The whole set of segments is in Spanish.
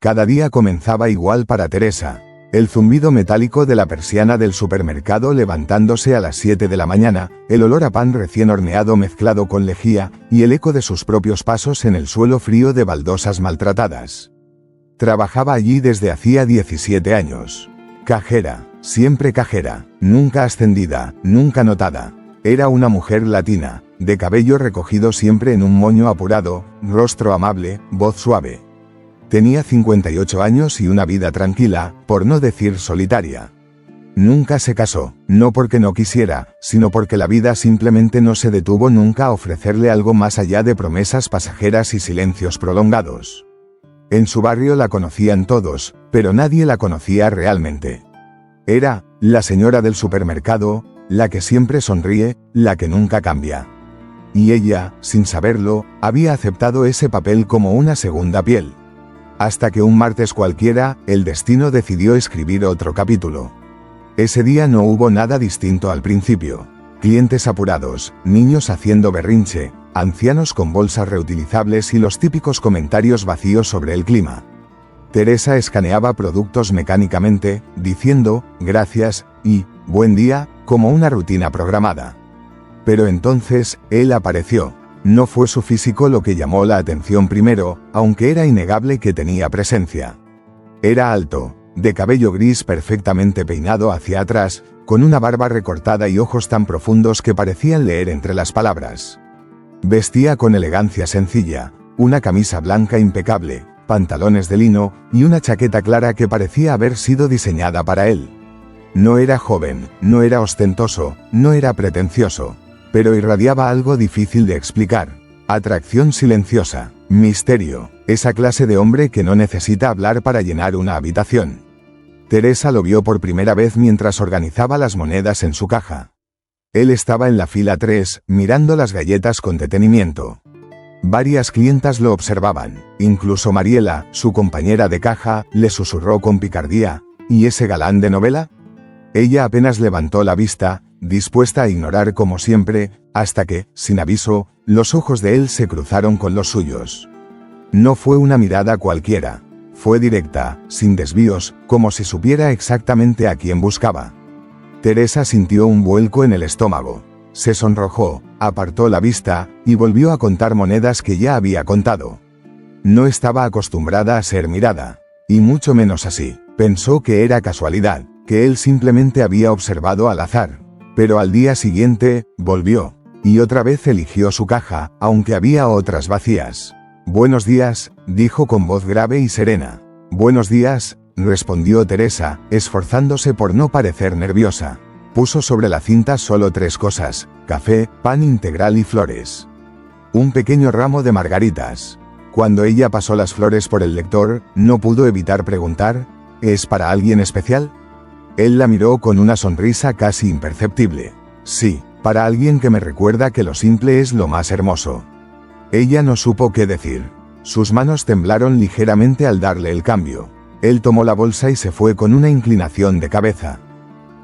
Cada día comenzaba igual para Teresa. El zumbido metálico de la persiana del supermercado levantándose a las 7 de la mañana, el olor a pan recién horneado mezclado con lejía, y el eco de sus propios pasos en el suelo frío de baldosas maltratadas. Trabajaba allí desde hacía 17 años. Cajera, siempre cajera, nunca ascendida, nunca notada. Era una mujer latina, de cabello recogido siempre en un moño apurado, rostro amable, voz suave. Tenía 58 años y una vida tranquila, por no decir solitaria. Nunca se casó, no porque no quisiera, sino porque la vida simplemente no se detuvo nunca a ofrecerle algo más allá de promesas pasajeras y silencios prolongados. En su barrio la conocían todos, pero nadie la conocía realmente. Era la señora del supermercado, la que siempre sonríe, la que nunca cambia. Y ella, sin saberlo, había aceptado ese papel como una segunda piel. Hasta que un martes cualquiera, el destino decidió escribir otro capítulo. Ese día no hubo nada distinto al principio. Clientes apurados, niños haciendo berrinche, ancianos con bolsas reutilizables y los típicos comentarios vacíos sobre el clima. Teresa escaneaba productos mecánicamente, diciendo, gracias, y, buen día, como una rutina programada. Pero entonces, él apareció. No fue su físico lo que llamó la atención primero, aunque era innegable que tenía presencia. Era alto, de cabello gris perfectamente peinado hacia atrás, con una barba recortada y ojos tan profundos que parecían leer entre las palabras. Vestía con elegancia sencilla, una camisa blanca impecable, pantalones de lino, y una chaqueta clara que parecía haber sido diseñada para él. No era joven, no era ostentoso, no era pretencioso. Pero irradiaba algo difícil de explicar. Atracción silenciosa, misterio, esa clase de hombre que no necesita hablar para llenar una habitación. Teresa lo vio por primera vez mientras organizaba las monedas en su caja. Él estaba en la fila 3, mirando las galletas con detenimiento. Varias clientas lo observaban, incluso Mariela, su compañera de caja, le susurró con picardía, ¿y ese galán de novela? Ella apenas levantó la vista, dispuesta a ignorar como siempre, hasta que, sin aviso, los ojos de él se cruzaron con los suyos. No fue una mirada cualquiera. Fue directa, sin desvíos, como si supiera exactamente a quién buscaba. Teresa sintió un vuelco en el estómago. Se sonrojó, apartó la vista, y volvió a contar monedas que ya había contado. No estaba acostumbrada a ser mirada. Y mucho menos así. Pensó que era casualidad, que él simplemente había observado al azar. Pero al día siguiente, volvió. Y otra vez eligió su caja, aunque había otras vacías. Buenos días, dijo con voz grave y serena. Buenos días, respondió Teresa, esforzándose por no parecer nerviosa. Puso sobre la cinta solo 3 cosas: café, pan integral y flores. Un pequeño ramo de margaritas. Cuando ella pasó las flores por el lector, no pudo evitar preguntar, ¿es para alguien especial? Él la miró con una sonrisa casi imperceptible. Sí, para alguien que me recuerda que lo simple es lo más hermoso. Ella no supo qué decir. Sus manos temblaron ligeramente al darle el cambio. Él tomó la bolsa y se fue con una inclinación de cabeza.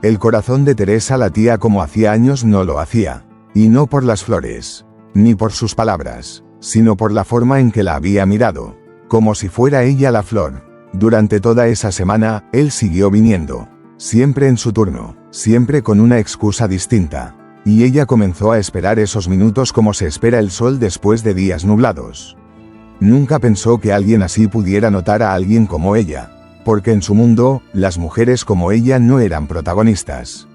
El corazón de Teresa latía como hacía años no lo hacía. Y no por las flores, ni por sus palabras, sino por la forma en que la había mirado. Como si fuera ella la flor. Durante toda esa semana, él siguió viniendo. Siempre en su turno, siempre con una excusa distinta. Y ella comenzó a esperar esos minutos como se espera el sol después de días nublados. Nunca pensó que alguien así pudiera notar a alguien como ella, porque en su mundo, las mujeres como ella no eran protagonistas.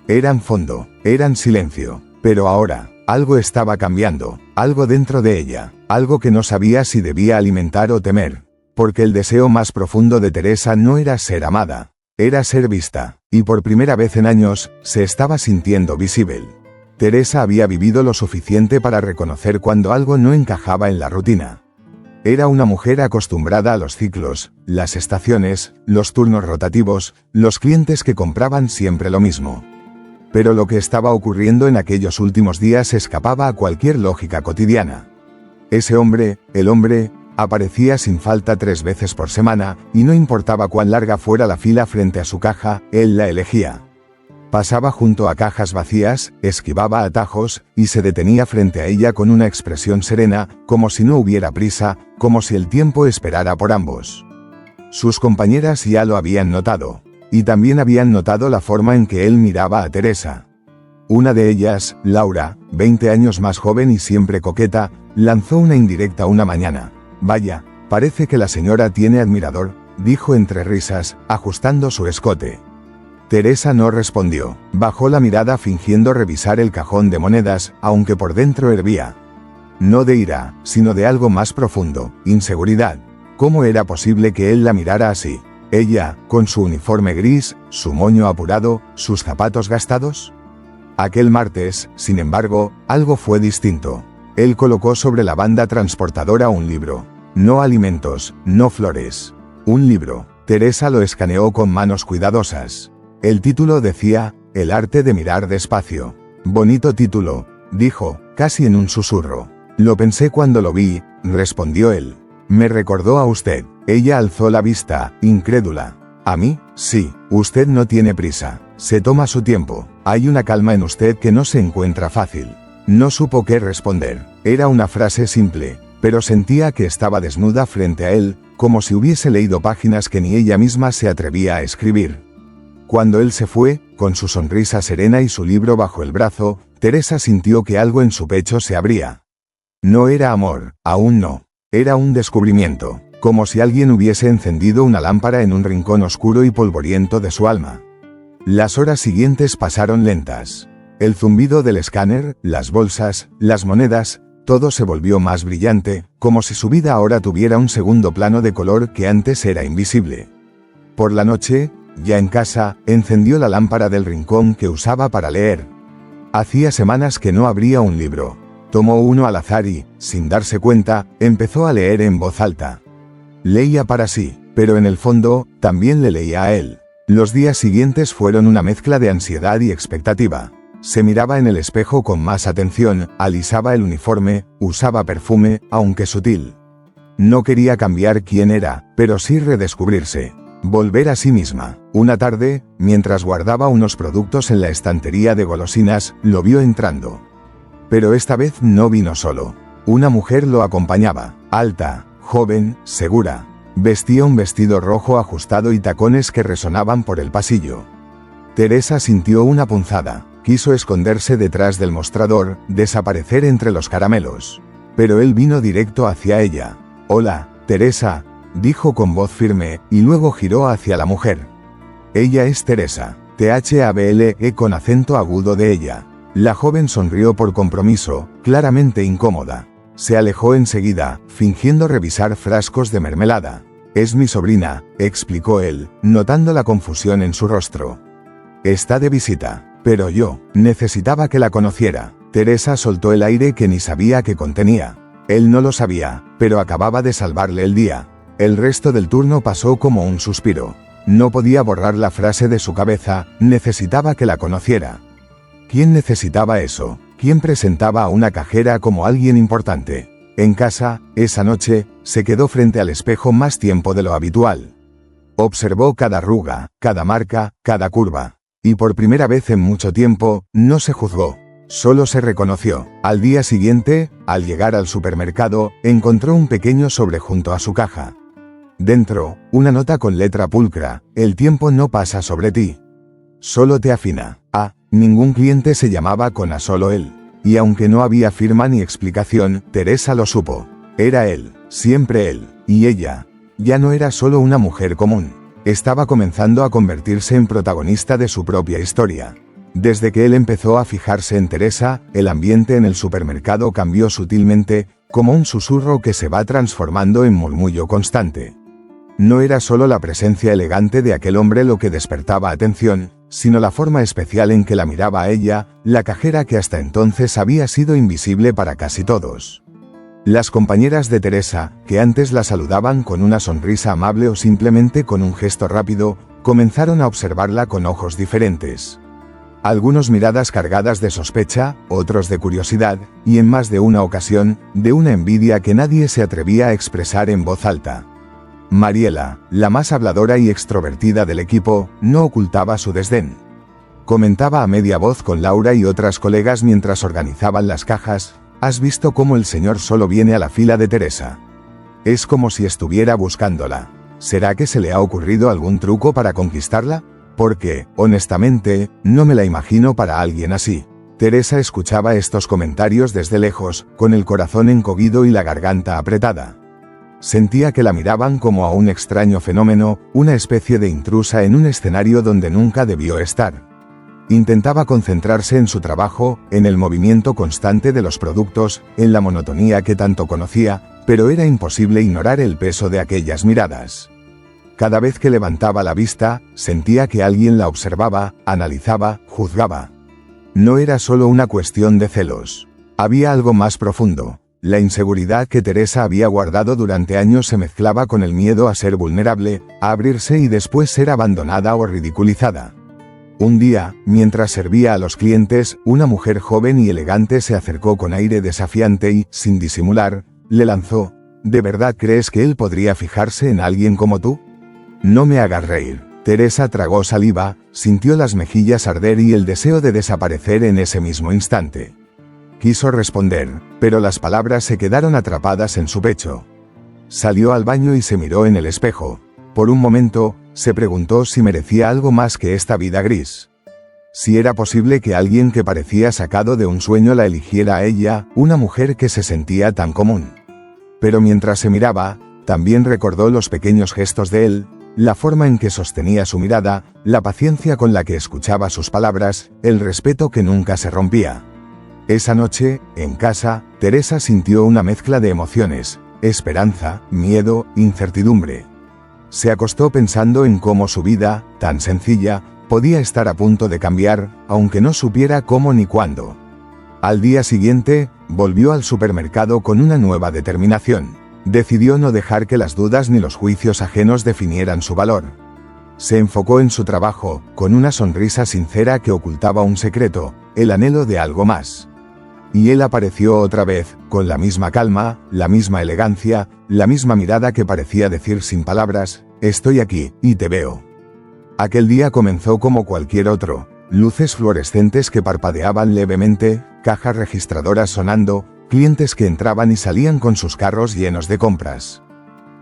Eran fondo, eran silencio, pero ahora, algo estaba cambiando, algo dentro de ella, algo que no sabía si debía alimentar o temer, porque el deseo más profundo de Teresa no era ser amada. Era ser vista, y por primera vez en años, se estaba sintiendo visible. Teresa había vivido lo suficiente para reconocer cuando algo no encajaba en la rutina. Era una mujer acostumbrada a los ciclos, las estaciones, los turnos rotativos, los clientes que compraban siempre lo mismo. Pero lo que estaba ocurriendo en aquellos últimos días escapaba a cualquier lógica cotidiana. Ese hombre, el hombre, aparecía sin falta 3 veces por semana, y no importaba cuán larga fuera la fila frente a su caja, él la elegía. Pasaba junto a cajas vacías, esquivaba atajos, y se detenía frente a ella con una expresión serena, como si no hubiera prisa, como si el tiempo esperara por ambos. Sus compañeras ya lo habían notado. Y también habían notado la forma en que él miraba a Teresa. Una de ellas, Laura, 20 años más joven y siempre coqueta, lanzó una indirecta una mañana. «Vaya, parece que la señora tiene admirador», dijo entre risas, ajustando su escote. Teresa no respondió. Bajó la mirada fingiendo revisar el cajón de monedas, aunque por dentro hervía. No de ira, sino de algo más profundo, inseguridad. ¿Cómo era posible que él la mirara así? Ella, con su uniforme gris, su moño apurado, sus zapatos gastados. Aquel martes, sin embargo, algo fue distinto. Él colocó sobre la banda transportadora un libro. No alimentos, no flores. Un libro. Teresa lo escaneó con manos cuidadosas. El título decía, El arte de mirar despacio. Bonito título, dijo, casi en un susurro. Lo pensé cuando lo vi, respondió él. Me recordó a usted. Ella alzó la vista, incrédula. ¿A mí? Sí, usted no tiene prisa. Se toma su tiempo. Hay una calma en usted que no se encuentra fácil. No supo qué responder. Era una frase simple, pero sentía que estaba desnuda frente a él, como si hubiese leído páginas que ni ella misma se atrevía a escribir. Cuando él se fue, con su sonrisa serena y su libro bajo el brazo, Teresa sintió que algo en su pecho se abría. No era amor, aún no. Era un descubrimiento, como si alguien hubiese encendido una lámpara en un rincón oscuro y polvoriento de su alma. Las horas siguientes pasaron lentas. El zumbido del escáner, las bolsas, las monedas, todo se volvió más brillante, como si su vida ahora tuviera un segundo plano de color que antes era invisible. Por la noche, ya en casa, encendió la lámpara del rincón que usaba para leer. Hacía semanas que no abría un libro. Tomó uno al azar y, sin darse cuenta, empezó a leer en voz alta. Leía para sí, pero en el fondo, también le leía a él. Los días siguientes fueron una mezcla de ansiedad y expectativa. Se miraba en el espejo con más atención, alisaba el uniforme, usaba perfume, aunque sutil. No quería cambiar quién era, pero sí redescubrirse. Volver a sí misma. Una tarde, mientras guardaba unos productos en la estantería de golosinas, lo vio entrando. Pero esta vez no vino solo. Una mujer lo acompañaba, alta, joven, segura. Vestía un vestido rojo ajustado y tacones que resonaban por el pasillo. Teresa sintió una punzada. Quiso esconderse detrás del mostrador, desaparecer entre los caramelos. Pero él vino directo hacia ella. «Hola, Teresa», dijo con voz firme, y luego giró hacia la mujer. «Ella es Teresa», THABLE con acento agudo de ella. La joven sonrió por compromiso, claramente incómoda. Se alejó enseguida, fingiendo revisar frascos de mermelada. «Es mi sobrina», explicó él, notando la confusión en su rostro. «Está de visita, pero yo necesitaba que la conociera». Teresa soltó el aire que ni sabía que contenía. Él no lo sabía, pero acababa de salvarle el día. El resto del turno pasó como un suspiro. No podía borrar la frase de su cabeza, necesitaba que la conociera. ¿Quién necesitaba eso? ¿Quién presentaba a una cajera como alguien importante? En casa, esa noche, se quedó frente al espejo más tiempo de lo habitual. Observó cada arruga, cada marca, cada curva. Y por primera vez en mucho tiempo, no se juzgó. Solo se reconoció. Al día siguiente, al llegar al supermercado, encontró un pequeño sobre junto a su caja. Dentro, una nota con letra pulcra: «El tiempo no pasa sobre ti. Solo te afina». Ningún cliente se llamaba con A, solo él. Y aunque no había firma ni explicación, Teresa lo supo. Era él, siempre él. Y ella. Ya no era solo una mujer común. Estaba comenzando a convertirse en protagonista de su propia historia. Desde que él empezó a fijarse en Teresa, el ambiente en el supermercado cambió sutilmente, como un susurro que se va transformando en murmullo constante. No era solo la presencia elegante de aquel hombre lo que despertaba atención, sino la forma especial en que la miraba a ella, la cajera que hasta entonces había sido invisible para casi todos. Las compañeras de Teresa, que antes la saludaban con una sonrisa amable o simplemente con un gesto rápido, comenzaron a observarla con ojos diferentes. Algunos miradas cargadas de sospecha, otros de curiosidad, y en más de una ocasión, de una envidia que nadie se atrevía a expresar en voz alta. Mariela, la más habladora y extrovertida del equipo, no ocultaba su desdén. Comentaba a media voz con Laura y otras colegas mientras organizaban las cajas: «¿Has visto cómo el señor solo viene a la fila de Teresa? Es como si estuviera buscándola. ¿Será que se le ha ocurrido algún truco para conquistarla? Porque, honestamente, no me la imagino para alguien así. Teresa escuchaba estos comentarios desde lejos, con el corazón encogido y la garganta apretada. Sentía que la miraban como a un extraño fenómeno, una especie de intrusa en un escenario donde nunca debió estar. Intentaba concentrarse en su trabajo, en el movimiento constante de los productos, en la monotonía que tanto conocía, pero era imposible ignorar el peso de aquellas miradas. Cada vez que levantaba la vista, sentía que alguien la observaba, analizaba, juzgaba. No era solo una cuestión de celos. Había algo más profundo. La inseguridad que Teresa había guardado durante años se mezclaba con el miedo a ser vulnerable, a abrirse y después ser abandonada o ridiculizada. Un día, mientras servía a los clientes, una mujer joven y elegante se acercó con aire desafiante y, sin disimular, le lanzó: ¿De verdad crees que él podría fijarse en alguien como tú? No me hagas reír. Teresa tragó saliva, sintió las mejillas arder y el deseo de desaparecer en ese mismo instante. Quiso responder, pero las palabras se quedaron atrapadas en su pecho. Salió al baño y se miró en el espejo. Por un momento, se preguntó si merecía algo más que esta vida gris. Si era posible que alguien que parecía sacado de un sueño la eligiera a ella, una mujer que se sentía tan común. Pero mientras se miraba, también recordó los pequeños gestos de él, la forma en que sostenía su mirada, la paciencia con la que escuchaba sus palabras, el respeto que nunca se rompía. Esa noche, en casa, Teresa sintió una mezcla de emociones: esperanza, miedo, incertidumbre. Se acostó pensando en cómo su vida, tan sencilla, podía estar a punto de cambiar, aunque no supiera cómo ni cuándo. Al día siguiente, volvió al supermercado con una nueva determinación. Decidió no dejar que las dudas ni los juicios ajenos definieran su valor. Se enfocó en su trabajo, con una sonrisa sincera que ocultaba un secreto, el anhelo de algo más. Y él apareció otra vez, con la misma calma, la misma elegancia, la misma mirada que parecía decir sin palabras: estoy aquí, y te veo. Aquel día comenzó como cualquier otro: luces fluorescentes que parpadeaban levemente, cajas registradoras sonando, clientes que entraban y salían con sus carros llenos de compras.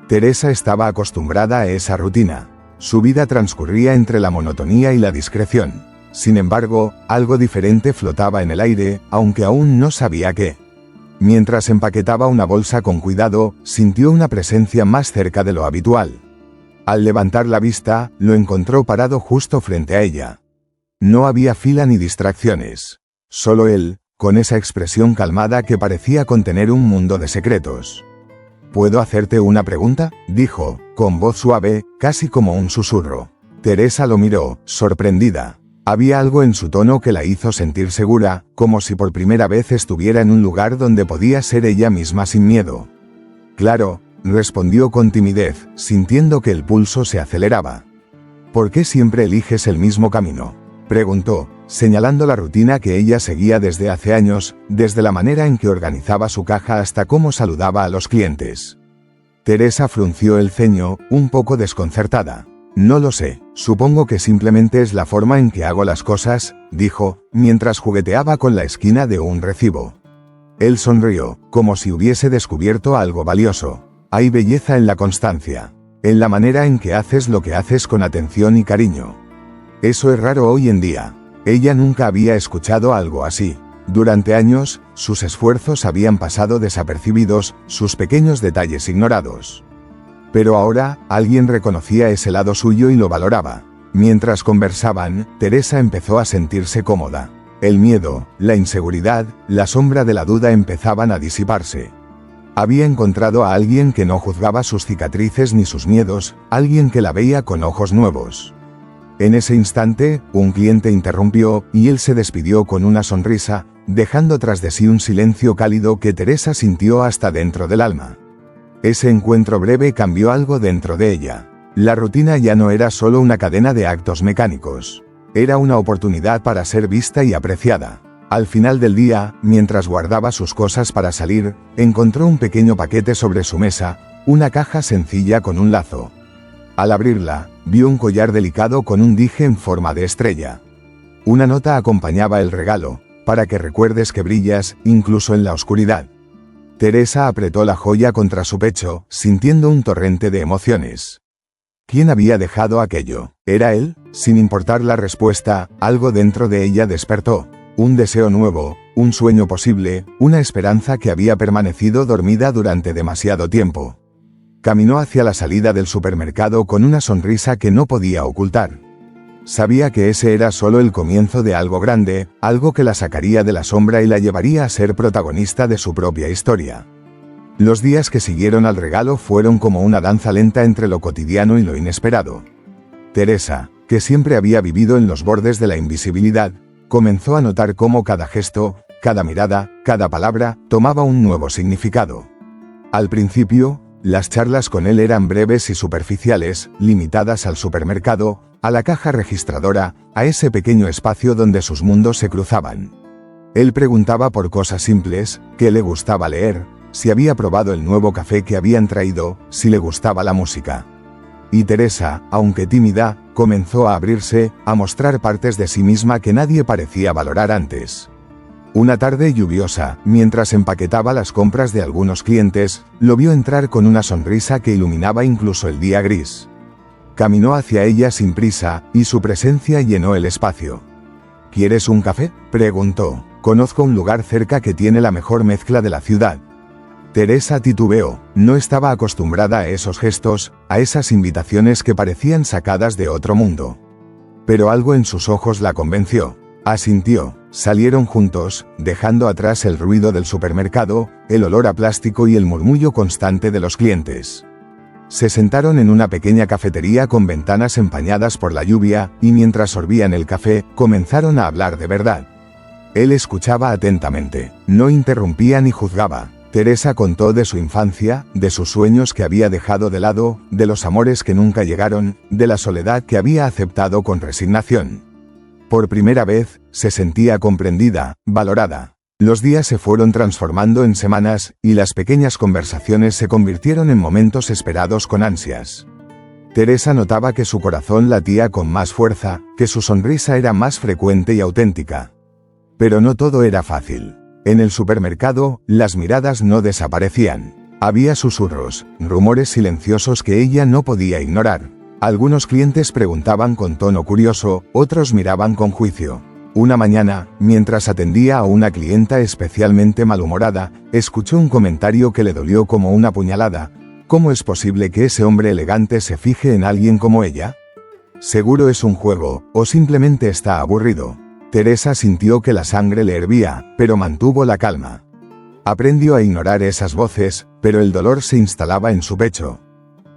Teresa estaba acostumbrada a esa rutina. Su vida transcurría entre la monotonía y la discreción. Sin embargo, algo diferente flotaba en el aire, aunque aún no sabía qué. Mientras empaquetaba una bolsa con cuidado, sintió una presencia más cerca de lo habitual. Al levantar la vista, lo encontró parado justo frente a ella. No había fila ni distracciones. Solo él, con esa expresión calmada que parecía contener un mundo de secretos. ¿Puedo hacerte una pregunta?, dijo, con voz suave, casi como un susurro. Teresa lo miró, sorprendida. Había algo en su tono que la hizo sentir segura, como si por primera vez estuviera en un lugar donde podía ser ella misma sin miedo. Claro, respondió con timidez, sintiendo que el pulso se aceleraba. ¿Por qué siempre eliges el mismo camino?, preguntó, señalando la rutina que ella seguía desde hace años, desde la manera en que organizaba su caja hasta cómo saludaba a los clientes. Teresa frunció el ceño, un poco desconcertada. No lo sé, supongo que simplemente es la forma en que hago las cosas, dijo, mientras jugueteaba con la esquina de un recibo. Él sonrió, como si hubiese descubierto algo valioso. Hay belleza en la constancia, en la manera en que haces lo que haces con atención y cariño. Eso es raro hoy en día. Ella nunca había escuchado algo así. Durante años, sus esfuerzos habían pasado desapercibidos, sus pequeños detalles ignorados. Pero ahora, alguien reconocía ese lado suyo y lo valoraba. Mientras conversaban, Teresa empezó a sentirse cómoda. El miedo, la inseguridad, la sombra de la duda empezaban a disiparse. Había encontrado a alguien que no juzgaba sus cicatrices ni sus miedos, alguien que la veía con ojos nuevos. En ese instante, un cliente interrumpió, y él se despidió con una sonrisa, dejando tras de sí un silencio cálido que Teresa sintió hasta dentro del alma. Ese encuentro breve cambió algo dentro de ella. La rutina ya no era solo una cadena de actos mecánicos. Era una oportunidad para ser vista y apreciada. Al final del día, mientras guardaba sus cosas para salir, encontró un pequeño paquete sobre su mesa, una caja sencilla con un lazo. Al abrirla, vio un collar delicado con un dije en forma de estrella. Una nota acompañaba el regalo: para que recuerdes que brillas, incluso en la oscuridad. Teresa apretó la joya contra su pecho, sintiendo un torrente de emociones. ¿Quién había dejado aquello? ¿Era él? Sin importar la respuesta, algo dentro de ella despertó. Un deseo nuevo, un sueño posible, una esperanza que había permanecido dormida durante demasiado tiempo. Caminó hacia la salida del supermercado con una sonrisa que no podía ocultar. Sabía que ese era solo el comienzo de algo grande, algo que la sacaría de la sombra y la llevaría a ser protagonista de su propia historia. Los días que siguieron al regalo fueron como una danza lenta entre lo cotidiano y lo inesperado. Teresa, que siempre había vivido en los bordes de la invisibilidad, comenzó a notar cómo cada gesto, cada mirada, cada palabra, tomaba un nuevo significado. Al principio, las charlas con él eran breves y superficiales, limitadas al supermercado, a la caja registradora, a ese pequeño espacio donde sus mundos se cruzaban. Él preguntaba por cosas simples, qué le gustaba leer, si había probado el nuevo café que habían traído, si le gustaba la música. Y Teresa, aunque tímida, comenzó a abrirse, a mostrar partes de sí misma que nadie parecía valorar antes. Una tarde lluviosa, mientras empaquetaba las compras de algunos clientes, lo vio entrar con una sonrisa que iluminaba incluso el día gris. Caminó hacia ella sin prisa, y su presencia llenó el espacio. ¿Quieres un café?, preguntó. Conozco un lugar cerca que tiene la mejor mezcla de la ciudad. Teresa titubeó, no estaba acostumbrada a esos gestos, a esas invitaciones que parecían sacadas de otro mundo. Pero algo en sus ojos la convenció. Asintió. Salieron juntos, dejando atrás el ruido del supermercado, el olor a plástico y el murmullo constante de los clientes. Se sentaron en una pequeña cafetería con ventanas empañadas por la lluvia, y mientras sorbían el café, comenzaron a hablar de verdad. Él escuchaba atentamente, no interrumpía ni juzgaba. Teresa contó de su infancia, de sus sueños que había dejado de lado, de los amores que nunca llegaron, de la soledad que había aceptado con resignación. Por primera vez, se sentía comprendida, valorada. Los días se fueron transformando en semanas, y las pequeñas conversaciones se convirtieron en momentos esperados con ansias. Teresa notaba que su corazón latía con más fuerza, que su sonrisa era más frecuente y auténtica. Pero no todo era fácil. En el supermercado, las miradas no desaparecían. Había susurros, rumores silenciosos que ella no podía ignorar. Algunos clientes preguntaban con tono curioso, otros miraban con juicio. Una mañana, mientras atendía a una clienta especialmente malhumorada, escuchó un comentario que le dolió como una puñalada. ¿Cómo es posible que ese hombre elegante se fije en alguien como ella? Seguro es un juego, o simplemente está aburrido. Teresa sintió que la sangre le hervía, pero mantuvo la calma. Aprendió a ignorar esas voces, pero el dolor se instalaba en su pecho.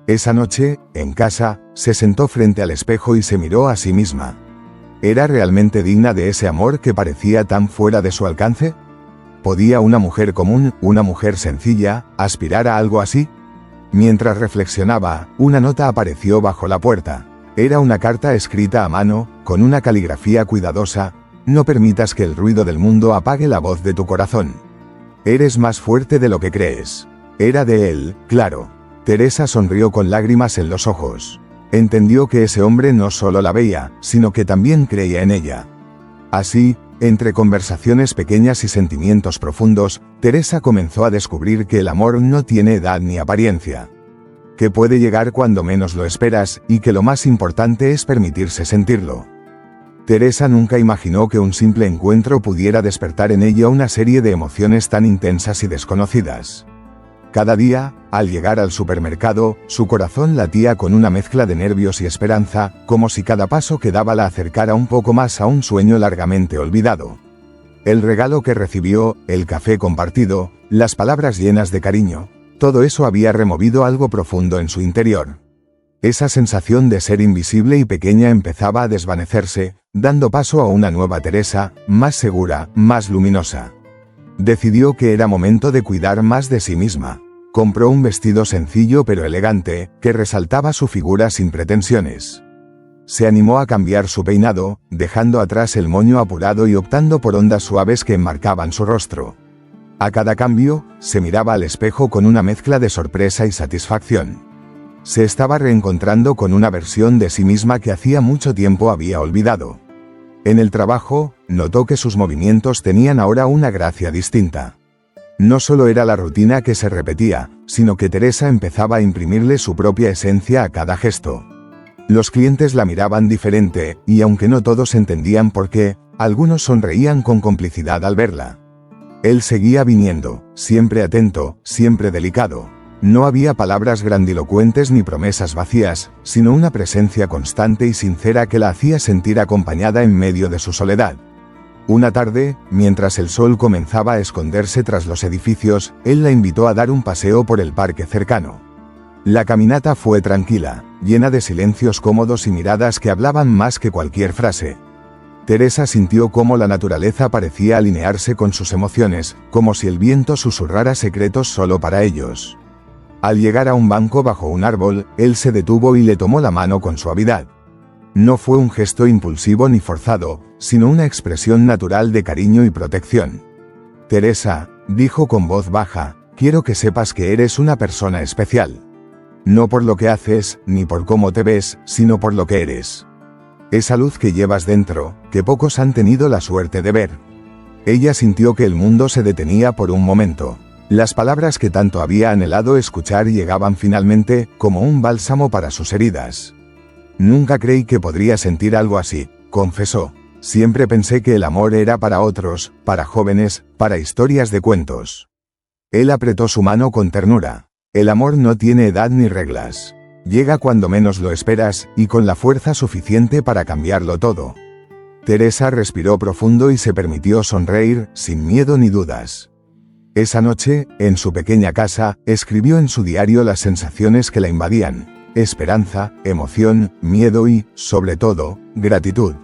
Esa noche, en casa, se sentó frente al espejo y se miró a sí misma. ¿Era realmente digna de ese amor que parecía tan fuera de su alcance? ¿Podía una mujer común, una mujer sencilla, aspirar a algo así? Mientras reflexionaba, una nota apareció bajo la puerta. Era una carta escrita a mano, con una caligrafía cuidadosa. No permitas que el ruido del mundo apague la voz de tu corazón. Eres más fuerte de lo que crees. Era de él, claro. Teresa sonrió con lágrimas en los ojos. Entendió que ese hombre no solo la veía, sino que también creía en ella. Así, entre conversaciones pequeñas y sentimientos profundos, Teresa comenzó a descubrir que el amor no tiene edad ni apariencia. Que puede llegar cuando menos lo esperas, y que lo más importante es permitirse sentirlo. Teresa nunca imaginó que un simple encuentro pudiera despertar en ella una serie de emociones tan intensas y desconocidas. Cada día, al llegar al supermercado, su corazón latía con una mezcla de nervios y esperanza, como si cada paso que daba la acercara un poco más a un sueño largamente olvidado. El regalo que recibió, el café compartido, las palabras llenas de cariño, todo eso había removido algo profundo en su interior. Esa sensación de ser invisible y pequeña empezaba a desvanecerse, dando paso a una nueva Teresa, más segura, más luminosa. Decidió que era momento de cuidar más de sí misma. Compró un vestido sencillo pero elegante, que resaltaba su figura sin pretensiones. Se animó a cambiar su peinado, dejando atrás el moño apurado y optando por ondas suaves que enmarcaban su rostro. A cada cambio, se miraba al espejo con una mezcla de sorpresa y satisfacción. Se estaba reencontrando con una versión de sí misma que hacía mucho tiempo había olvidado. En el trabajo, notó que sus movimientos tenían ahora una gracia distinta. No solo era la rutina que se repetía, sino que Teresa empezaba a imprimirle su propia esencia a cada gesto. Los clientes la miraban diferente, y aunque no todos entendían por qué, algunos sonreían con complicidad al verla. Él seguía viniendo, siempre atento, siempre delicado. No había palabras grandilocuentes ni promesas vacías, sino una presencia constante y sincera que la hacía sentir acompañada en medio de su soledad. Una tarde, mientras el sol comenzaba a esconderse tras los edificios, él la invitó a dar un paseo por el parque cercano. La caminata fue tranquila, llena de silencios cómodos y miradas que hablaban más que cualquier frase. Teresa sintió cómo la naturaleza parecía alinearse con sus emociones, como si el viento susurrara secretos solo para ellos. Al llegar a un banco bajo un árbol, él se detuvo y le tomó la mano con suavidad. No fue un gesto impulsivo ni forzado, sino una expresión natural de cariño y protección. Teresa, dijo con voz baja, quiero que sepas que eres una persona especial. No por lo que haces, ni por cómo te ves, sino por lo que eres. Esa luz que llevas dentro, que pocos han tenido la suerte de ver. Ella sintió que el mundo se detenía por un momento. Las palabras que tanto había anhelado escuchar llegaban finalmente, como un bálsamo para sus heridas. Nunca creí que podría sentir algo así, confesó. Siempre pensé que el amor era para otros, para jóvenes, para historias de cuentos. Él apretó su mano con ternura. El amor no tiene edad ni reglas. Llega cuando menos lo esperas, y con la fuerza suficiente para cambiarlo todo. Teresa respiró profundo y se permitió sonreír, sin miedo ni dudas. Esa noche, en su pequeña casa, escribió en su diario las sensaciones que la invadían: esperanza, emoción, miedo y, sobre todo, gratitud.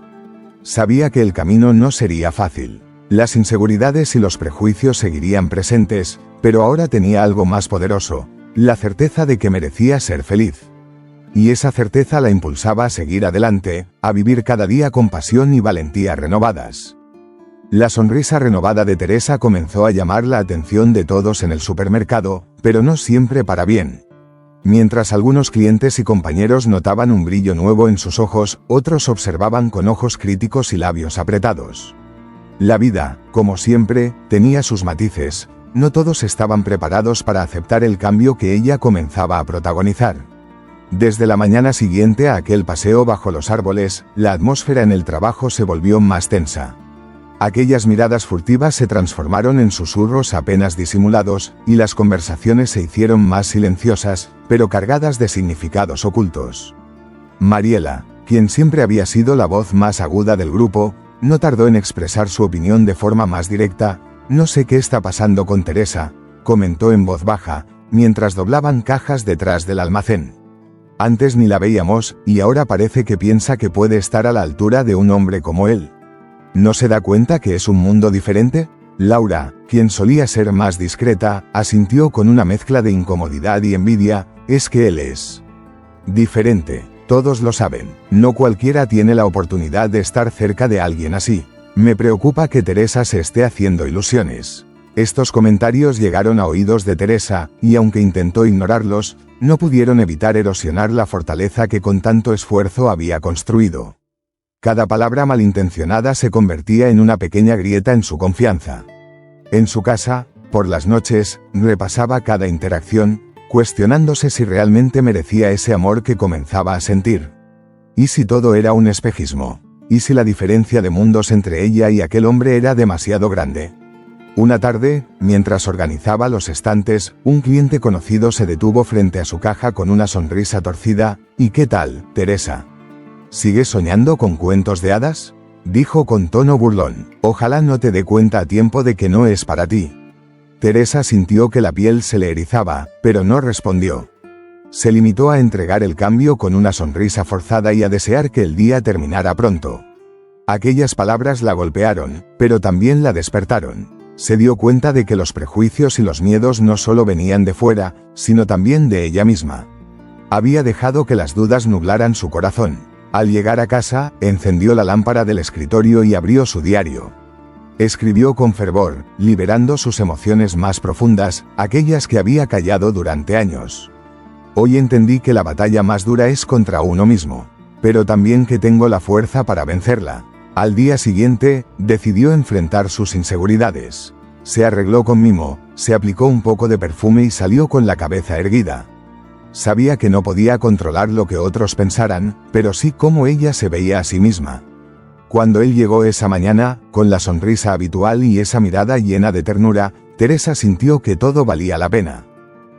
Sabía que el camino no sería fácil. Las inseguridades y los prejuicios seguirían presentes, pero ahora tenía algo más poderoso: la certeza de que merecía ser feliz. Y esa certeza la impulsaba a seguir adelante, a vivir cada día con pasión y valentía renovadas. La sonrisa renovada de Teresa comenzó a llamar la atención de todos en el supermercado, pero no siempre para bien. Mientras algunos clientes y compañeros notaban un brillo nuevo en sus ojos, otros observaban con ojos críticos y labios apretados. La vida, como siempre, tenía sus matices. No todos estaban preparados para aceptar el cambio que ella comenzaba a protagonizar. Desde la mañana siguiente a aquel paseo bajo los árboles, la atmósfera en el trabajo se volvió más tensa. Aquellas miradas furtivas se transformaron en susurros apenas disimulados, y las conversaciones se hicieron más silenciosas, pero cargadas de significados ocultos. Mariela, quien siempre había sido la voz más aguda del grupo, no tardó en expresar su opinión de forma más directa. No sé qué está pasando con Teresa, comentó en voz baja, mientras doblaban cajas detrás del almacén. Antes ni la veíamos, y ahora parece que piensa que puede estar a la altura de un hombre como él. ¿No se da cuenta que es un mundo diferente? Laura, quien solía ser más discreta, asintió con una mezcla de incomodidad y envidia. Es que él es diferente, todos lo saben. No cualquiera tiene la oportunidad de estar cerca de alguien así. Me preocupa que Teresa se esté haciendo ilusiones. Estos comentarios llegaron a oídos de Teresa, y aunque intentó ignorarlos, no pudieron evitar erosionar la fortaleza que con tanto esfuerzo había construido. Cada palabra malintencionada se convertía en una pequeña grieta en su confianza. En su casa, por las noches, repasaba cada interacción, cuestionándose si realmente merecía ese amor que comenzaba a sentir. ¿Y si todo era un espejismo? ¿Y si la diferencia de mundos entre ella y aquel hombre era demasiado grande? Una tarde, mientras organizaba los estantes, un cliente conocido se detuvo frente a su caja con una sonrisa torcida. ¿Y qué tal, Teresa? ¿Sigues soñando con cuentos de hadas?, dijo con tono burlón. Ojalá no te dé cuenta a tiempo de que no es para ti. Teresa sintió que la piel se le erizaba, pero no respondió. Se limitó a entregar el cambio con una sonrisa forzada y a desear que el día terminara pronto. Aquellas palabras la golpearon, pero también la despertaron. Se dio cuenta de que los prejuicios y los miedos no solo venían de fuera, sino también de ella misma. Había dejado que las dudas nublaran su corazón. Al llegar a casa, encendió la lámpara del escritorio y abrió su diario. Escribió con fervor, liberando sus emociones más profundas, aquellas que había callado durante años. Hoy entendí que la batalla más dura es contra uno mismo, pero también que tengo la fuerza para vencerla. Al día siguiente, decidió enfrentar sus inseguridades. Se arregló con mimo, se aplicó un poco de perfume y salió con la cabeza erguida. Sabía que no podía controlar lo que otros pensaran, pero sí cómo ella se veía a sí misma. Cuando él llegó esa mañana, con la sonrisa habitual y esa mirada llena de ternura, Teresa sintió que todo valía la pena.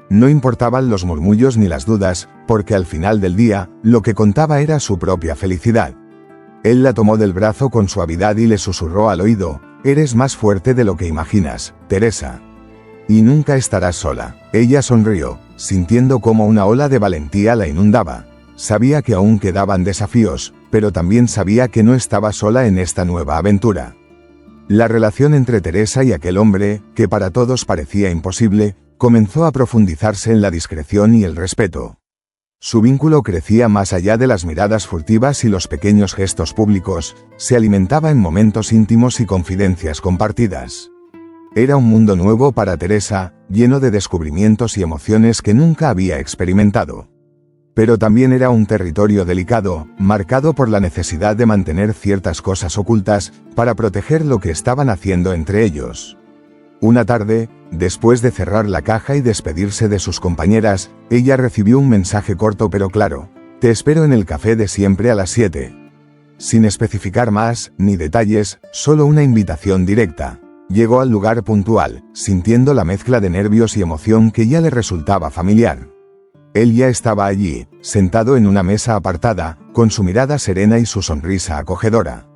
No importaban los murmullos ni las dudas, porque al final del día, lo que contaba era su propia felicidad. Él la tomó del brazo con suavidad y le susurró al oído: «Eres más fuerte de lo que imaginas, Teresa. Y nunca estarás sola». Ella sonrió, sintiendo cómo una ola de valentía la inundaba. Sabía que aún quedaban desafíos, pero también sabía que no estaba sola en esta nueva aventura. La relación entre Teresa y aquel hombre, que para todos parecía imposible, comenzó a profundizarse en la discreción y el respeto. Su vínculo crecía más allá de las miradas furtivas y los pequeños gestos públicos, se alimentaba en momentos íntimos y confidencias compartidas. Era un mundo nuevo para Teresa, lleno de descubrimientos y emociones que nunca había experimentado. Pero también era un territorio delicado, marcado por la necesidad de mantener ciertas cosas ocultas, para proteger lo que estaban haciendo entre ellos. Una tarde, después de cerrar la caja y despedirse de sus compañeras, ella recibió un mensaje corto pero claro: «Te espero en el café de siempre a las 7». Sin especificar más, ni detalles, solo una invitación directa. Llegó al lugar puntual, sintiendo la mezcla de nervios y emoción que ya le resultaba familiar. Él ya estaba allí, sentado en una mesa apartada, con su mirada serena y su sonrisa acogedora.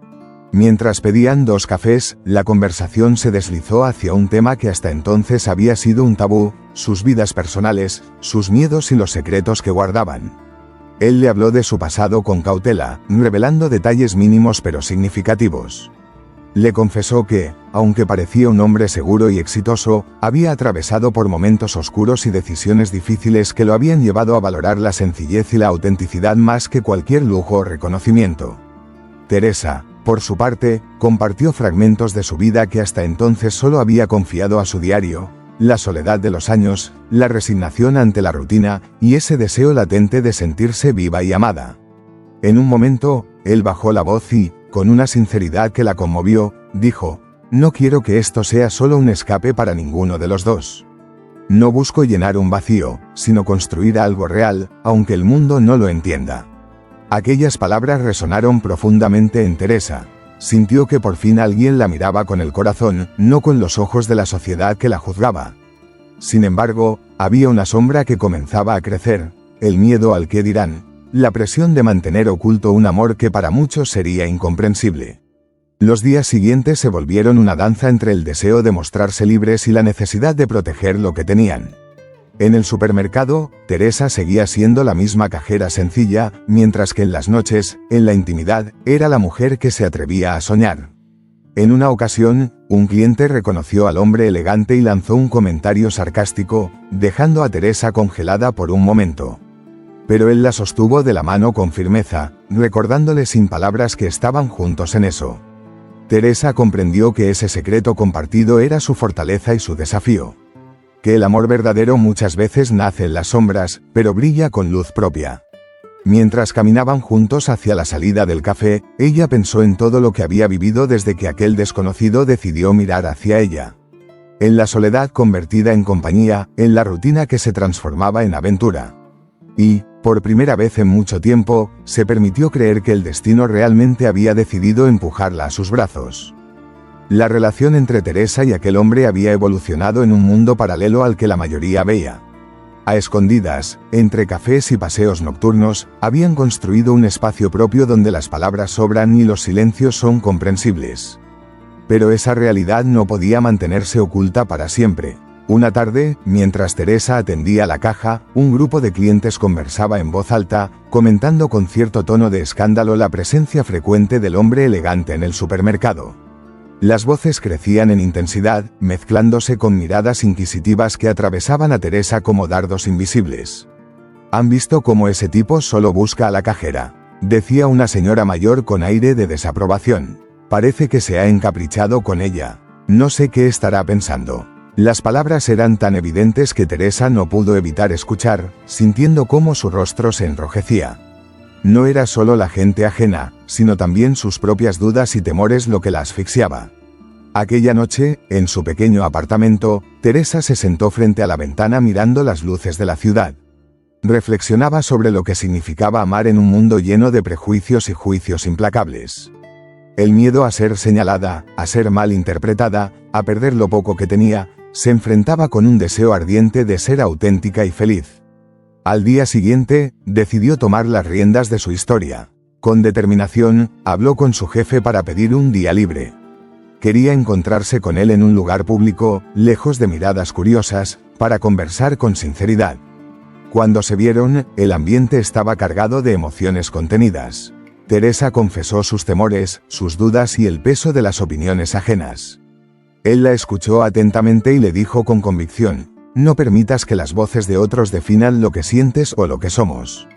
Mientras pedían 2 cafés, la conversación se deslizó hacia un tema que hasta entonces había sido un tabú: sus vidas personales, sus miedos y los secretos que guardaban. Él le habló de su pasado con cautela, revelando detalles mínimos pero significativos. Le confesó que, aunque parecía un hombre seguro y exitoso, había atravesado por momentos oscuros y decisiones difíciles que lo habían llevado a valorar la sencillez y la autenticidad más que cualquier lujo o reconocimiento. Teresa, por su parte, compartió fragmentos de su vida que hasta entonces solo había confiado a su diario: la soledad de los años, la resignación ante la rutina, y ese deseo latente de sentirse viva y amada. En un momento, él bajó la voz y, con una sinceridad que la conmovió, dijo: «No quiero que esto sea solo un escape para ninguno de los dos. No busco llenar un vacío, sino construir algo real, aunque el mundo no lo entienda». Aquellas palabras resonaron profundamente en Teresa. Sintió que por fin alguien la miraba con el corazón, no con los ojos de la sociedad que la juzgaba. Sin embargo, había una sombra que comenzaba a crecer: el miedo al qué dirán, la presión de mantener oculto un amor que para muchos sería incomprensible. Los días siguientes se volvieron una danza entre el deseo de mostrarse libres y la necesidad de proteger lo que tenían. En el supermercado, Teresa seguía siendo la misma cajera sencilla, mientras que en las noches, en la intimidad, era la mujer que se atrevía a soñar. En una ocasión, un cliente reconoció al hombre elegante y lanzó un comentario sarcástico, dejando a Teresa congelada por un momento. Pero él la sostuvo de la mano con firmeza, recordándole sin palabras que estaban juntos en eso. Teresa comprendió que ese secreto compartido era su fortaleza y su desafío. Que el amor verdadero muchas veces nace en las sombras, pero brilla con luz propia. Mientras caminaban juntos hacia la salida del café, ella pensó en todo lo que había vivido desde que aquel desconocido decidió mirar hacia ella. En la soledad convertida en compañía, en la rutina que se transformaba en aventura. Y, por primera vez en mucho tiempo, se permitió creer que el destino realmente había decidido empujarla a sus brazos. La relación entre Teresa y aquel hombre había evolucionado en un mundo paralelo al que la mayoría veía. A escondidas, entre cafés y paseos nocturnos, habían construido un espacio propio donde las palabras sobran y los silencios son comprensibles. Pero esa realidad no podía mantenerse oculta para siempre. Una tarde, mientras Teresa atendía la caja, un grupo de clientes conversaba en voz alta, comentando con cierto tono de escándalo la presencia frecuente del hombre elegante en el supermercado. Las voces crecían en intensidad, mezclándose con miradas inquisitivas que atravesaban a Teresa como dardos invisibles. «¿Han visto cómo ese tipo solo busca a la cajera?», decía una señora mayor con aire de desaprobación. «Parece que se ha encaprichado con ella. No sé qué estará pensando». Las palabras eran tan evidentes que Teresa no pudo evitar escuchar, sintiendo cómo su rostro se enrojecía. No era solo la gente ajena, sino también sus propias dudas y temores lo que la asfixiaba. Aquella noche, en su pequeño apartamento, Teresa se sentó frente a la ventana mirando las luces de la ciudad. Reflexionaba sobre lo que significaba amar en un mundo lleno de prejuicios y juicios implacables. El miedo a ser señalada, a ser mal interpretada, a perder lo poco que tenía, se enfrentaba con un deseo ardiente de ser auténtica y feliz. Al día siguiente, decidió tomar las riendas de su historia. Con determinación, habló con su jefe para pedir un día libre. Quería encontrarse con él en un lugar público, lejos de miradas curiosas, para conversar con sinceridad. Cuando se vieron, el ambiente estaba cargado de emociones contenidas. Teresa confesó sus temores, sus dudas y el peso de las opiniones ajenas. Él la escuchó atentamente y le dijo con convicción: no permitas que las voces de otros definan lo que sientes o lo que somos.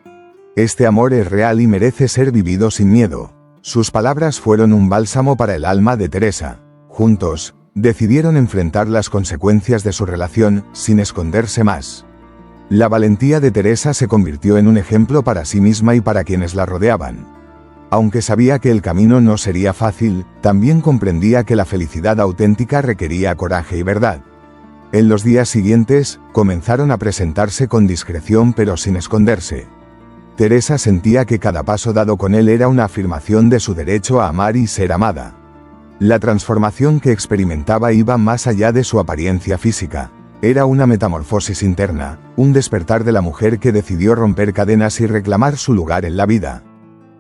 Este amor es real y merece ser vivido sin miedo. Sus palabras fueron un bálsamo para el alma de Teresa. Juntos, decidieron enfrentar las consecuencias de su relación, sin esconderse más. La valentía de Teresa se convirtió en un ejemplo para sí misma y para quienes la rodeaban. Aunque sabía que el camino no sería fácil, también comprendía que la felicidad auténtica requería coraje y verdad. En los días siguientes, comenzaron a presentarse con discreción pero sin esconderse. Teresa sentía que cada paso dado con él era una afirmación de su derecho a amar y ser amada. La transformación que experimentaba iba más allá de su apariencia física. Era una metamorfosis interna, un despertar de la mujer que decidió romper cadenas y reclamar su lugar en la vida.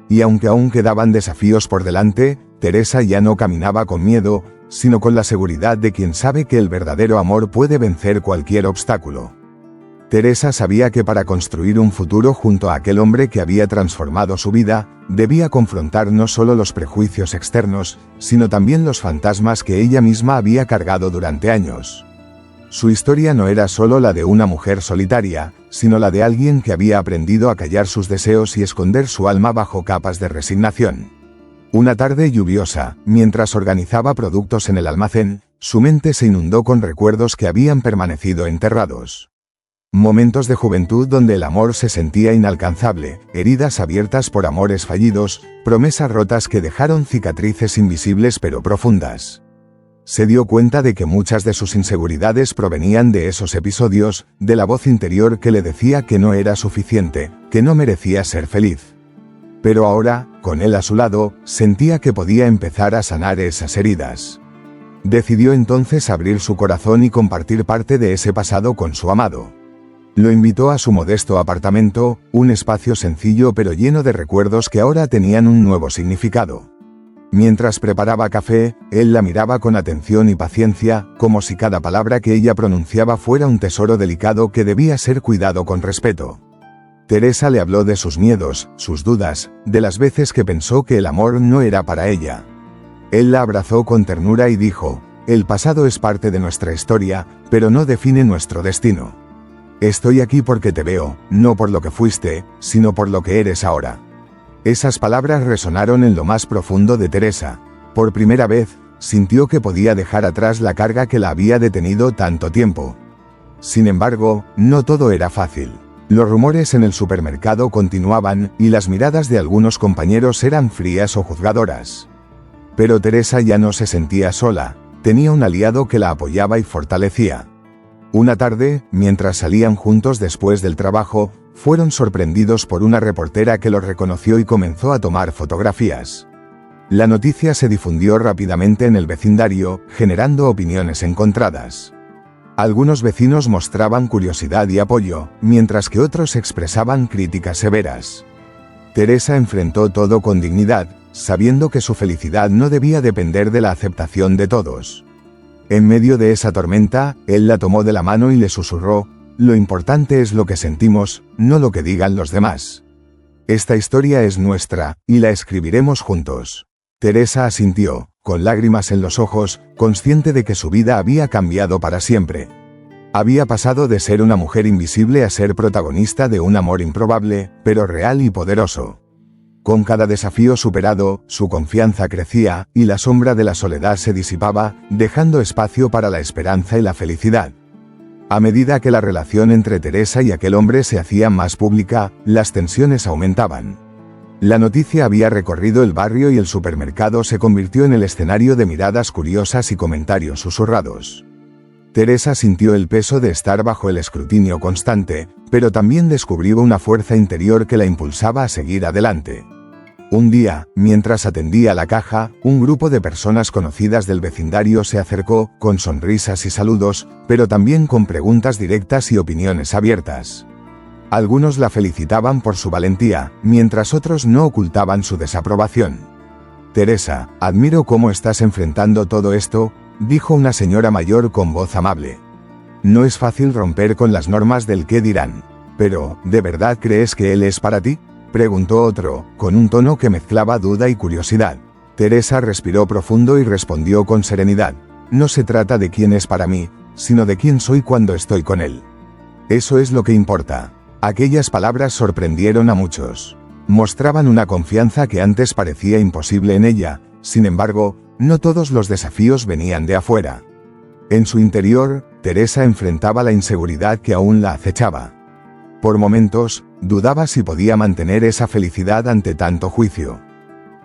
Y aunque aún quedaban desafíos por delante, Teresa ya no caminaba con miedo, sino con la seguridad de quien sabe que el verdadero amor puede vencer cualquier obstáculo. Teresa sabía que para construir un futuro junto a aquel hombre que había transformado su vida, debía confrontar no solo los prejuicios externos, sino también los fantasmas que ella misma había cargado durante años. Su historia no era solo la de una mujer solitaria, sino la de alguien que había aprendido a callar sus deseos y esconder su alma bajo capas de resignación. Una tarde lluviosa, mientras organizaba productos en el almacén, su mente se inundó con recuerdos que habían permanecido enterrados. Momentos de juventud donde el amor se sentía inalcanzable, heridas abiertas por amores fallidos, promesas rotas que dejaron cicatrices invisibles pero profundas. Se dio cuenta de que muchas de sus inseguridades provenían de esos episodios, de la voz interior que le decía que no era suficiente, que no merecía ser feliz. Pero ahora, con él a su lado, sentía que podía empezar a sanar esas heridas. Decidió entonces abrir su corazón y compartir parte de ese pasado con su amado. Lo invitó a su modesto apartamento, un espacio sencillo pero lleno de recuerdos que ahora tenían un nuevo significado. Mientras preparaba café, él la miraba con atención y paciencia, como si cada palabra que ella pronunciaba fuera un tesoro delicado que debía ser cuidado con respeto. Teresa le habló de sus miedos, sus dudas, de las veces que pensó que el amor no era para ella. Él la abrazó con ternura y dijo: el pasado es parte de nuestra historia, pero no define nuestro destino. Estoy aquí porque te veo, no por lo que fuiste, sino por lo que eres ahora. Esas palabras resonaron en lo más profundo de Teresa. Por primera vez, sintió que podía dejar atrás la carga que la había detenido tanto tiempo. Sin embargo, no todo era fácil. Los rumores en el supermercado continuaban, y las miradas de algunos compañeros eran frías o juzgadoras. Pero Teresa ya no se sentía sola, tenía un aliado que la apoyaba y fortalecía. Una tarde, mientras salían juntos después del trabajo, fueron sorprendidos por una reportera que los reconoció y comenzó a tomar fotografías. La noticia se difundió rápidamente en el vecindario, generando opiniones encontradas. Algunos vecinos mostraban curiosidad y apoyo, mientras que otros expresaban críticas severas. Teresa enfrentó todo con dignidad, sabiendo que su felicidad no debía depender de la aceptación de todos. En medio de esa tormenta, él la tomó de la mano y le susurró: lo importante es lo que sentimos, no lo que digan los demás. Esta historia es nuestra, y la escribiremos juntos. Teresa asintió, con lágrimas en los ojos, consciente de que su vida había cambiado para siempre. Había pasado de ser una mujer invisible a ser protagonista de un amor improbable, pero real y poderoso. Con cada desafío superado, su confianza crecía, y la sombra de la soledad se disipaba, dejando espacio para la esperanza y la felicidad. A medida que la relación entre Teresa y aquel hombre se hacía más pública, las tensiones aumentaban. La noticia había recorrido el barrio y el supermercado se convirtió en el escenario de miradas curiosas y comentarios susurrados. Teresa sintió el peso de estar bajo el escrutinio constante, pero también descubrió una fuerza interior que la impulsaba a seguir adelante. Un día, mientras atendía la caja, un grupo de personas conocidas del vecindario se acercó, con sonrisas y saludos, pero también con preguntas directas y opiniones abiertas. Algunos la felicitaban por su valentía, mientras otros no ocultaban su desaprobación. «Teresa, admiro cómo estás enfrentando todo esto», dijo una señora mayor con voz amable. «No es fácil romper con las normas del qué dirán. Pero, ¿de verdad crees que él es para ti?», preguntó otro, con un tono que mezclaba duda y curiosidad. Teresa respiró profundo y respondió con serenidad: «No se trata de quién es para mí, sino de quién soy cuando estoy con él. Eso es lo que importa». Aquellas palabras sorprendieron a muchos. Mostraban una confianza que antes parecía imposible en ella. Sin embargo, no todos los desafíos venían de afuera. En su interior, Teresa enfrentaba la inseguridad que aún la acechaba. Por momentos, dudaba si podía mantener esa felicidad ante tanto juicio.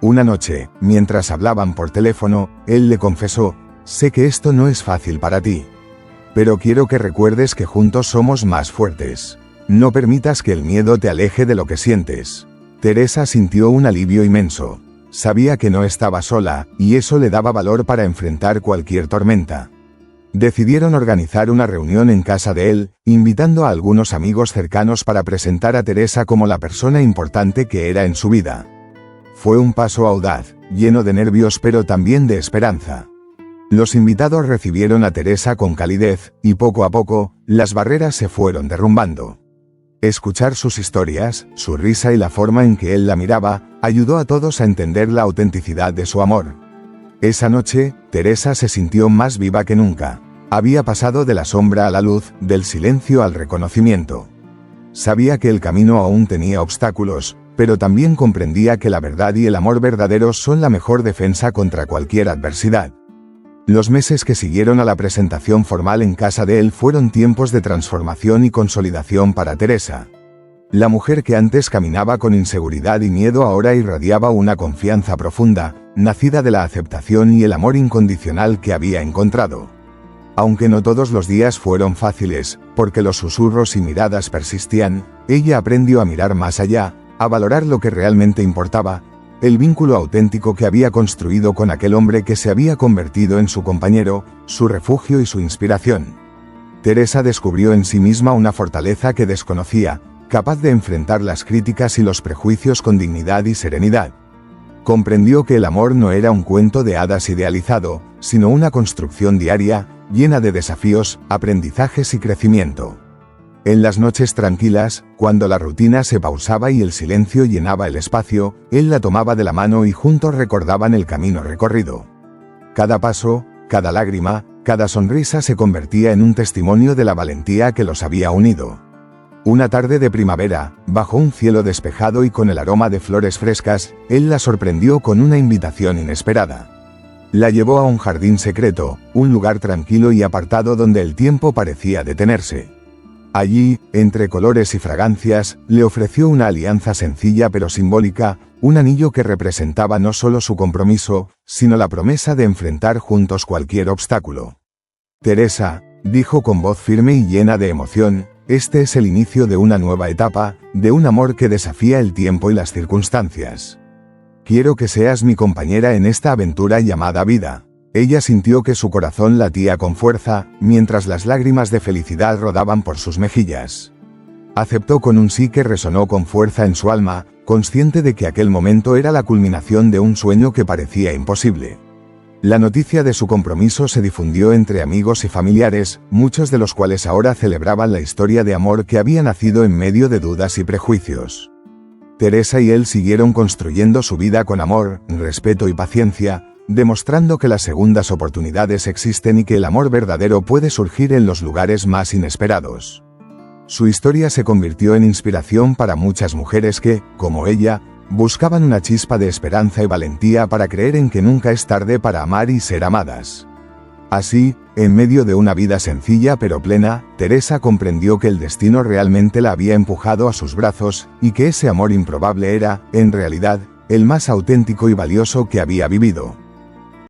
Una noche, mientras hablaban por teléfono, él le confesó: «Sé que esto no es fácil para ti. Pero quiero que recuerdes que juntos somos más fuertes. No permitas que el miedo te aleje de lo que sientes». Teresa sintió un alivio inmenso. Sabía que no estaba sola, y eso le daba valor para enfrentar cualquier tormenta. Decidieron organizar una reunión en casa de él, invitando a algunos amigos cercanos para presentar a Teresa como la persona importante que era en su vida. Fue un paso audaz, lleno de nervios pero también de esperanza. Los invitados recibieron a Teresa con calidez, y poco a poco, las barreras se fueron derrumbando. Escuchar sus historias, su risa y la forma en que él la miraba, ayudó a todos a entender la autenticidad de su amor. Esa noche, Teresa se sintió más viva que nunca. Había pasado de la sombra a la luz, del silencio al reconocimiento. Sabía que el camino aún tenía obstáculos, pero también comprendía que la verdad y el amor verdaderos son la mejor defensa contra cualquier adversidad. Los meses que siguieron a la presentación formal en casa de él fueron tiempos de transformación y consolidación para Teresa. La mujer que antes caminaba con inseguridad y miedo ahora irradiaba una confianza profunda, nacida de la aceptación y el amor incondicional que había encontrado. Aunque no todos los días fueron fáciles, porque los susurros y miradas persistían, ella aprendió a mirar más allá, a valorar lo que realmente importaba, el vínculo auténtico que había construido con aquel hombre que se había convertido en su compañero, su refugio y su inspiración. Teresa descubrió en sí misma una fortaleza que desconocía, capaz de enfrentar las críticas y los prejuicios con dignidad y serenidad. Comprendió que el amor no era un cuento de hadas idealizado, sino una construcción diaria, llena de desafíos, aprendizajes y crecimiento. En las noches tranquilas, cuando la rutina se pausaba y el silencio llenaba el espacio, él la tomaba de la mano y juntos recordaban el camino recorrido. Cada paso, cada lágrima, cada sonrisa se convertía en un testimonio de la valentía que los había unido. Una tarde de primavera, bajo un cielo despejado y con el aroma de flores frescas, él la sorprendió con una invitación inesperada. La llevó a un jardín secreto, un lugar tranquilo y apartado donde el tiempo parecía detenerse. Allí, entre colores y fragancias, le ofreció una alianza sencilla pero simbólica, un anillo que representaba no solo su compromiso, sino la promesa de enfrentar juntos cualquier obstáculo. «Teresa», dijo con voz firme y llena de emoción, «este es el inicio de una nueva etapa, de un amor que desafía el tiempo y las circunstancias. Quiero que seas mi compañera en esta aventura llamada vida». Ella sintió que su corazón latía con fuerza, mientras las lágrimas de felicidad rodaban por sus mejillas. Aceptó con un sí que resonó con fuerza en su alma, consciente de que aquel momento era la culminación de un sueño que parecía imposible. La noticia de su compromiso se difundió entre amigos y familiares, muchos de los cuales ahora celebraban la historia de amor que había nacido en medio de dudas y prejuicios. Teresa y él siguieron construyendo su vida con amor, respeto y paciencia, demostrando que las segundas oportunidades existen y que el amor verdadero puede surgir en los lugares más inesperados. Su historia se convirtió en inspiración para muchas mujeres que, como ella, buscaban una chispa de esperanza y valentía para creer en que nunca es tarde para amar y ser amadas. Así, en medio de una vida sencilla pero plena, Teresa comprendió que el destino realmente la había empujado a sus brazos, y que ese amor improbable era, en realidad, el más auténtico y valioso que había vivido.